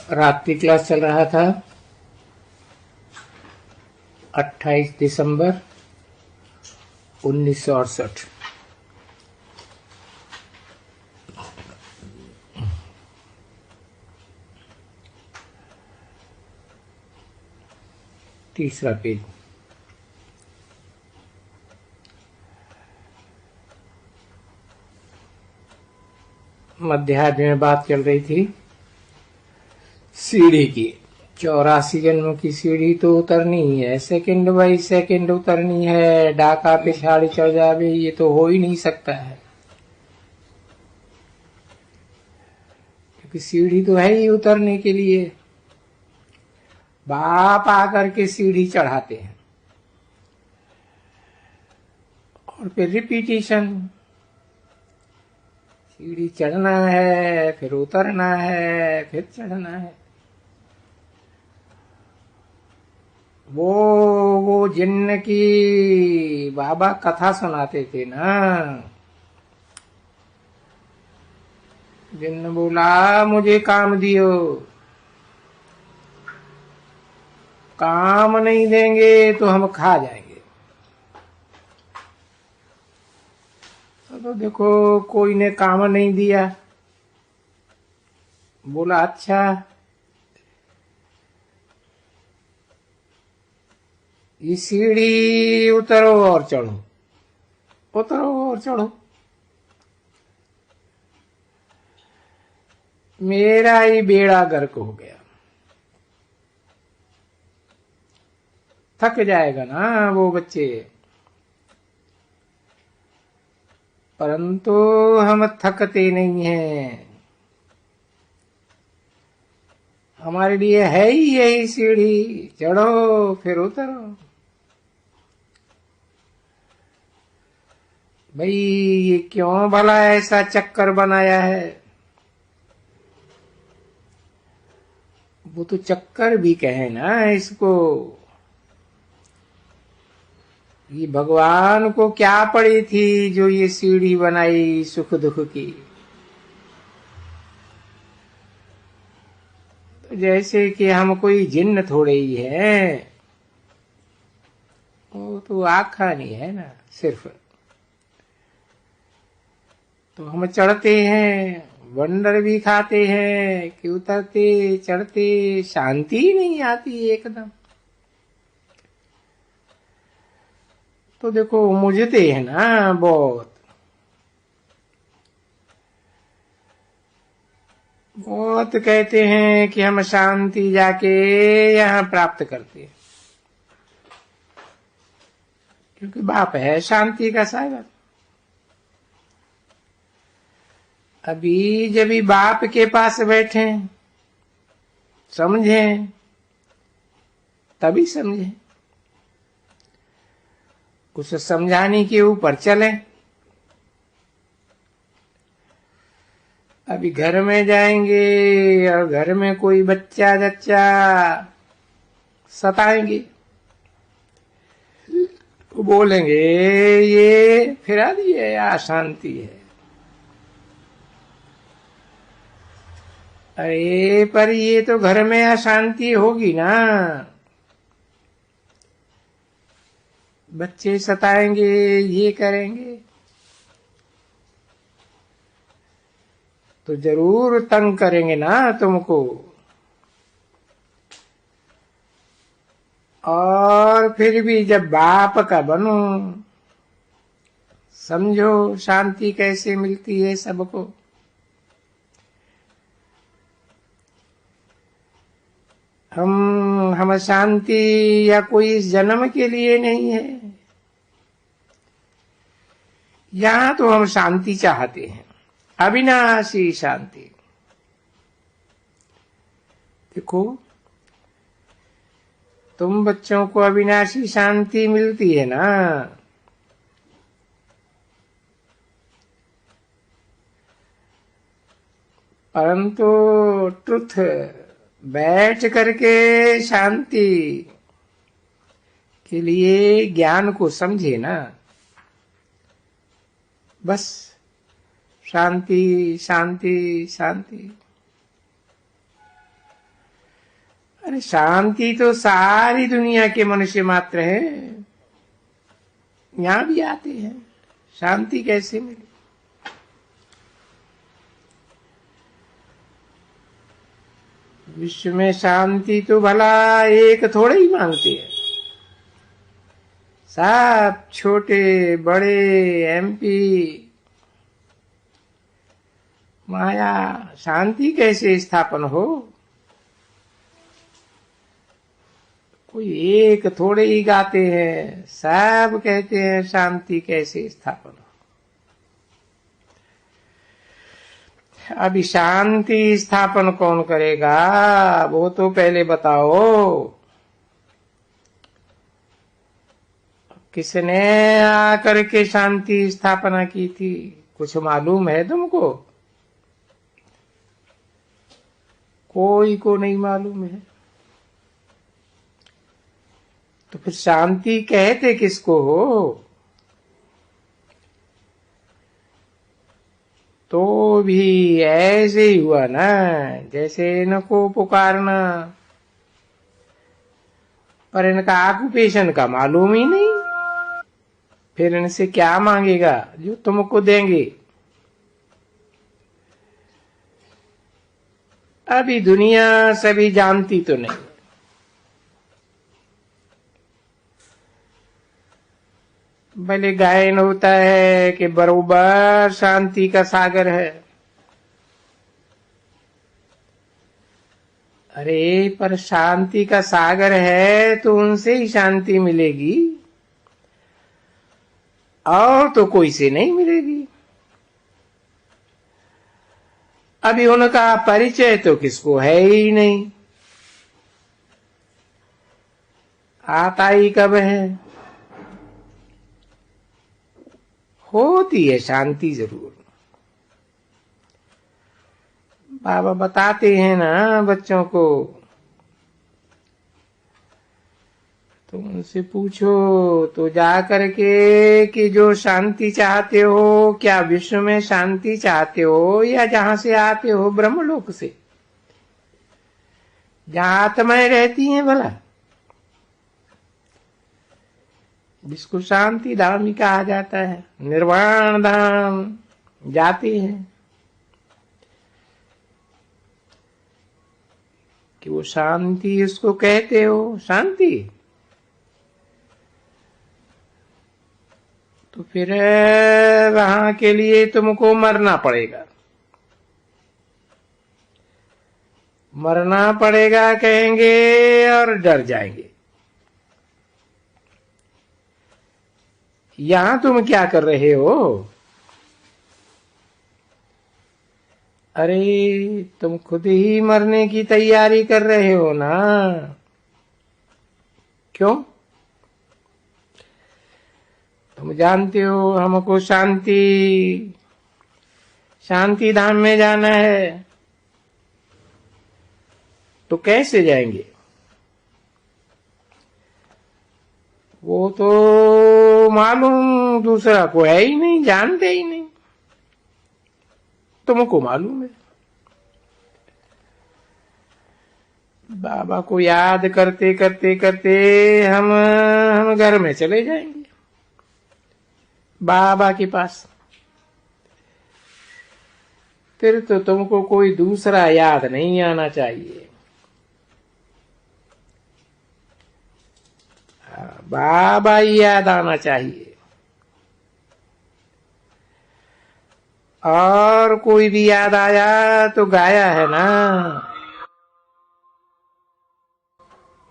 रात की क्लास चल रहा था 28 दिसंबर 1968। तीसरा पेज। मध्याह्न में बात चल रही थी सीढ़ी की। 84 जन्म की सीढ़ी तो उतरनी ही है, सेकंड बाई सेकंड उतरनी है। डाका पिछाड़ी चढ़ जावे, ये तो हो ही नहीं सकता है, क्योंकि सीढ़ी तो है ही उतरने के लिए। बाप आकर के सीढ़ी चढ़ाते हैं और फिर रिपीटिशन। सीढ़ी चढ़ना है, फिर उतरना है, फिर चढ़ना है। वो जिन्न की बाबा कथा सुनाते थे ना। जिन्न बोला मुझे काम दियो, काम नहीं देंगे तो हम खा जाएंगे। तो देखो कोई ने काम नहीं दिया, बोला अच्छा ये सीढ़ी उतरो और चढ़ो, उतरो और चढ़ो। मेरा ही बेड़ा गर्क हो गया। थक जाएगा ना वो बच्चे, परंतु हम थकते नहीं हैं। हमारे लिए है ही यही सीढ़ी, चढ़ो फिर उतरो। भाई ये क्यों भला ऐसा चक्कर बनाया है? वो तो चक्कर भी कहे ना इसको। ये भगवान को क्या पड़ी थी जो ये सीढ़ी बनाई सुख दुख की। तो जैसे कि हम कोई जिन्न थोड़े ही है, वो तो आखा नहीं है ना सिर्फ। तो हम चढ़ते हैं, वंडर भी खाते हैं कि उतरते चढ़ते शांति ही नहीं आती एकदम। तो देखो मुझते है ना बहुत, बहुत कहते हैं कि हम शांति जाके यहाँ प्राप्त करते हैं, क्योंकि बाप है शांति का सागर। अभी जब भी बाप के पास बैठे समझे, तभी समझे। कुछ समझाने के ऊपर चले। अभी घर में जाएंगे और घर में कोई बच्चा जच्चा सताएंगे, तो बोलेंगे ये फिरा दिए अशांति है। अरे पर ये तो घर में अशांति होगी ना। बच्चे सताएंगे, ये करेंगे, तो जरूर तंग करेंगे ना तुमको। और फिर भी जब बाप का बनो, समझो शांति कैसे मिलती है सबको। हम शांति या कोई इस जन्म के लिए नहीं है। यहां तो हम शांति चाहते हैं, अविनाशी शांति। देखो तुम बच्चों को अविनाशी शांति मिलती है ना, परंतु ट्रुथ बैठ करके शांति के लिए ज्ञान को समझे ना। बस शांति शांति शांति। अरे शांति तो सारी दुनिया के मनुष्य मात्र है, यहां भी आते हैं, शांति कैसे मिले? विश्व में शांति तो भला एक थोड़े ही मांगते हैं, सब छोटे बड़े एमपी माया शांति कैसे स्थापन हो? कोई एक थोड़े ही गाते हैं, सब कहते हैं शांति कैसे स्थापन हो। अभी शांति स्थापन कौन करेगा वो तो पहले बताओ। किसने आकर के शांति स्थापना की थी, कुछ मालूम है तुमको? कोई को नहीं मालूम है। तो फिर शांति कहते किसको हो? तो भी ऐसे ही हुआ ना, जैसे इनको पुकारना, पर इनका ऑक्यूपेशन का मालूम ही नहीं, फिर इनसे क्या मांगेगा जो तुमको देंगे? अभी दुनिया सभी जानती तो नहीं, भले गायन होता है कि बरोबर शांति का सागर है। अरे पर शांति का सागर है तो उनसे ही शांति मिलेगी, और तो कोई से नहीं मिलेगी। अभी उनका परिचय तो किसको है ही नहीं, आता ही कब है? होती है शांति जरूर। बाबा बताते हैं ना बच्चों को, तो उनसे पूछो तो जा करके कि जो शांति चाहते हो, क्या विश्व में शांति चाहते हो या जहां से आते हो ब्रह्मलोक से, जहां आत्माएं रहती हैं भला, जिसको शांति धाम ही कहा जाता है, निर्वाण धाम जाते हैं। कि वो शांति उसको कहते हो शांति, तो फिर वहां के लिए तुमको मरना पड़ेगा। मरना पड़ेगा कहेंगे और डर जाएंगे। यहां तुम क्या कर रहे हो? अरे तुम खुद ही मरने की तैयारी कर रहे हो ना। क्यों? तुम जानते हो हमको शांति धाम में जाना है, तो कैसे जाएंगे? वो तो मालूम दूसरा को है ही नहीं, जानते ही नहीं, तुमको मालूम है। बाबा को याद करते करते करते हम घर में चले जाएंगे बाबा के पास। फिर तो तुमको कोई दूसरा याद नहीं आना चाहिए, बाबा ही याद आना चाहिए। और कोई भी याद आया तो गाया है ना,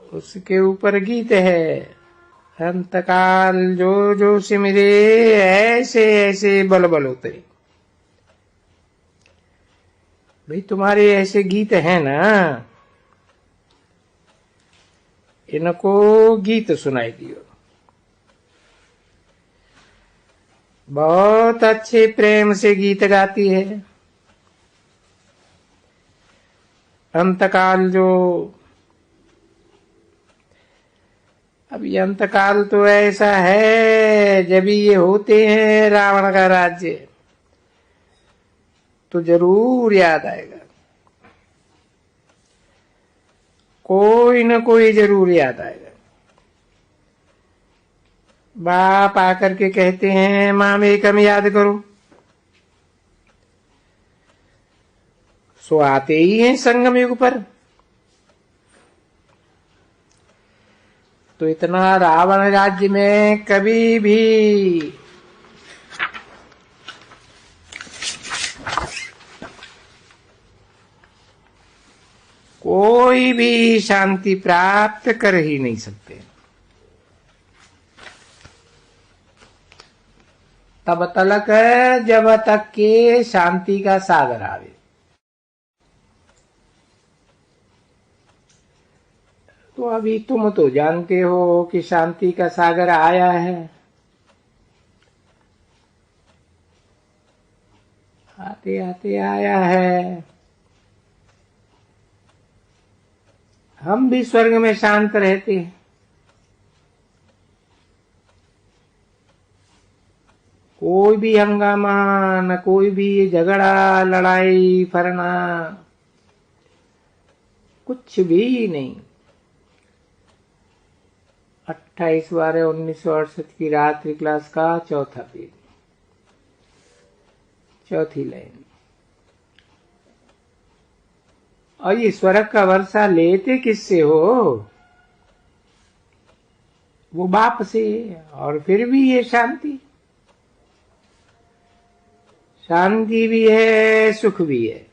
उसके ऊपर गीत है, अंतकाल जो जो सिमरे ऐसे ऐसे बल बल उतरे। भाई तुम्हारे ऐसे गीत हैं ना, इनको गीत सुनाई दियो। बहुत अच्छे प्रेम से गीत गाती है। अंतकाल जो, अब ये अंतकाल तो ऐसा है, जब ये होते हैं रावण का राज्य, तो जरूर याद आएगा। कोई न कोई जरूर याद आएगा। बाप आकर के कहते हैं माम एकम याद करो, सो आते ही हैं संगम युग पर। तो इतना रावण राज्य में कभी भी कोई भी शांति प्राप्त कर ही नहीं सकते। तब तलक जब तक के शांति का सागर आवे। तो अभी तुम तो जानते हो कि शांति का सागर आया है, आते आते आया है। हम भी स्वर्ग में शांत रहते हैं, कोई भी हंगामा न कोई भी झगड़ा लड़ाई फरना कुछ भी नहीं। 28/12/1968 की रात्रि क्लास का चौथा पेज, चौथी लाइन। और ये स्वर्ग का वर्षा लेते किससे हो? वो बाप से। और फिर भी ये शांति, शांति भी है सुख भी है।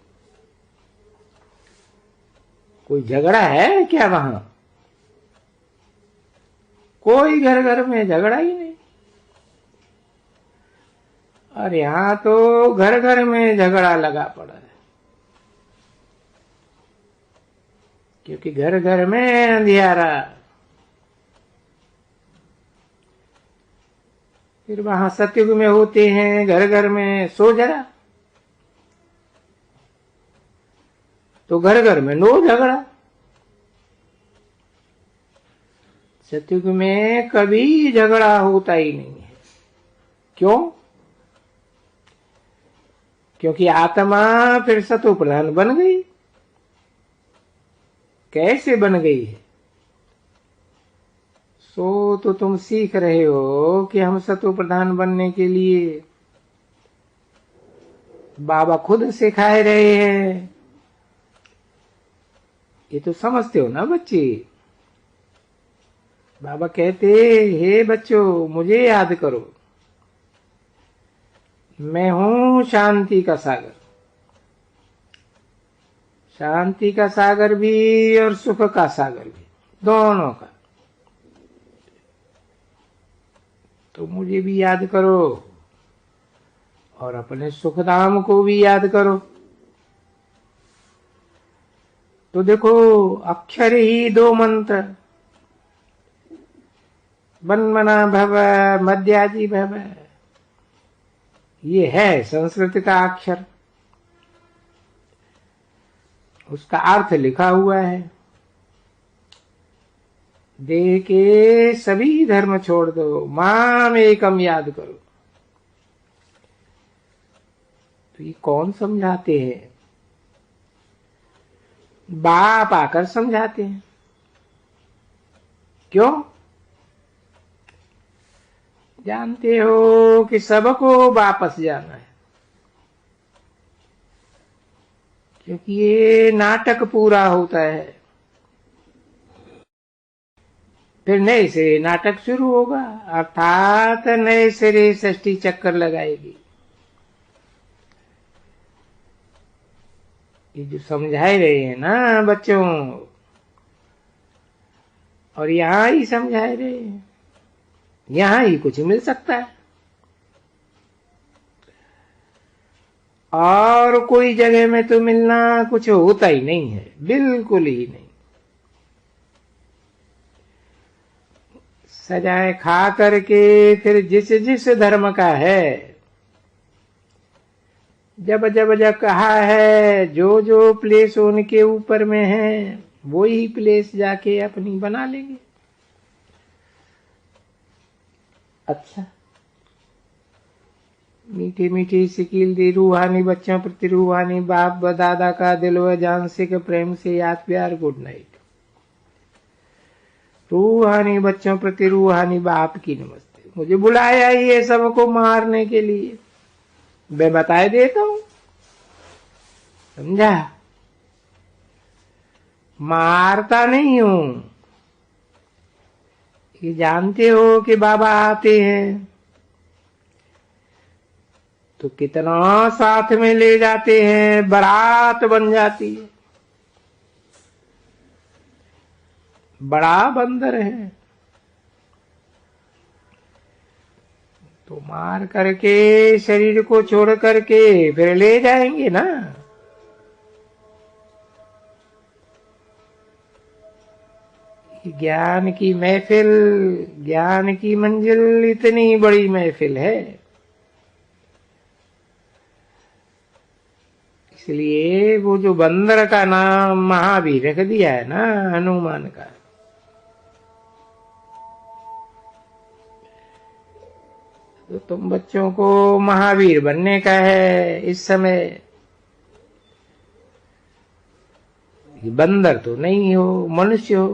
कोई झगड़ा है क्या वहां? कोई घर घर में झगड़ा ही नहीं। और यहां तो घर घर में झगड़ा लगा पड़ा है, क्योंकि घर घर में अंधियारा। फिर वहां सतयुग में होते हैं घर घर में सो जरा, तो घर घर में नो झगड़ा। सतयुग में कभी झगड़ा होता ही नहीं है। क्यों? क्योंकि आत्मा फिर सतो प्रधान बन गई। कैसे बन गई है? सो तो तुम सीख रहे हो कि हम सतो प्रधान बनने के लिए बाबा खुद सिखाए रहे हैं। ये तो समझते हो ना बच्चे। बाबा कहते हे बच्चों मुझे याद करो, मैं हूं शांति का सागर। शांति का सागर भी और सुख का सागर भी, दोनों का। तो मुझे भी याद करो और अपने सुखधाम को भी याद करो। तो देखो अक्षर ही दो मंत्र, वन्मना भव मध्याजी भव, ये है संस्कृत का अक्षर। उसका अर्थ लिखा हुआ है, देह के सभी धर्म छोड़ दो, माम एकम याद करो। तो ये कौन समझाते हैं? बाप आकर समझाते हैं। क्यों? जानते हो कि सबको वापस जाना है, क्योंकि ये नाटक पूरा होता है, फिर नए से नाटक शुरू होगा, अर्थात नए सिरे सृष्टि चक्कर लगाएगी। ये जो समझाए रहे हैं ना बच्चों, और यहां ही समझाए रहे हैं, यहां ही कुछ मिल सकता है और कोई जगह में तो मिलना कुछ होता ही नहीं है, बिल्कुल ही नहीं। सजाए खा करके फिर जिस जिस धर्म का है, जब जब जब कहा है, जो जो प्लेस उनके ऊपर में है वो ही प्लेस जाके अपनी बना लेंगे। अच्छा, मीठी मीठी सिकील दी रूहानी बच्चों प्रति रूहानी बाप व दादा का दिल व जान से के प्रेम से याद प्यार, गुड नाइट। रूहानी बच्चों प्रति रूहानी बाप की नमस्ते। मुझे बुलाया ये सबको मारने के लिए, मैं बताए देता हूं, समझा? मारता नहीं हूं। ये जानते हो कि बाबा आते हैं तो कितना साथ में ले जाते हैं, बारात बन जाती है। बड़ा बंदर है तो मार करके शरीर को छोड़ करके फिर ले जाएंगे ना। ज्ञान की महफिल, ज्ञान की मंजिल इतनी बड़ी महफिल है, इसलिए वो जो बंदर का नाम महावीर रख दिया है ना, हनुमान का, तो तुम बच्चों को महावीर बनने का है इस समय। बंदर तो नहीं हो, मनुष्य हो,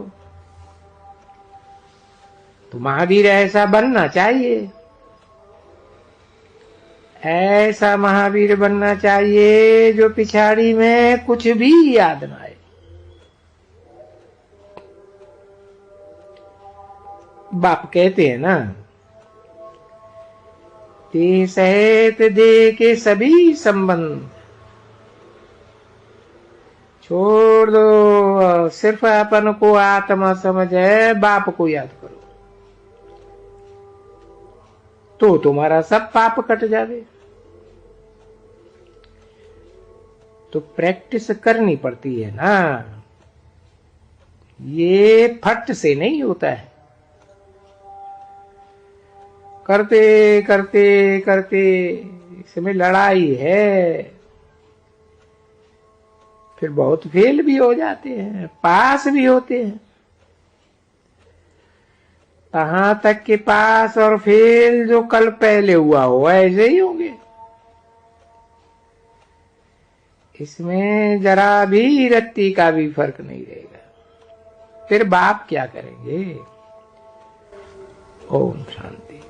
तो महावीर ऐसा बनना चाहिए। ऐसा महावीर बनना चाहिए जो पिछाड़ी में कुछ भी याद ना आए। बाप कहते हैं ना, ते सहित दे के सभी संबंध छोड़ दो, सिर्फ अपन को आत्मा समझे, बाप को याद करो तो तुम्हारा सब पाप कट जावे। तो प्रैक्टिस करनी पड़ती है ना, ये फट से नहीं होता है। करते करते करते इसमें लड़ाई है, फिर बहुत फेल भी हो जाते हैं, पास भी होते हैं। कहां तक के पास और फेल जो कल पहले हुआ हो ऐसे ही होंगे। इसमें जरा भी रत्ती का भी फर्क नहीं रहेगा। फिर बाप क्या करेंगे? ओम शांति।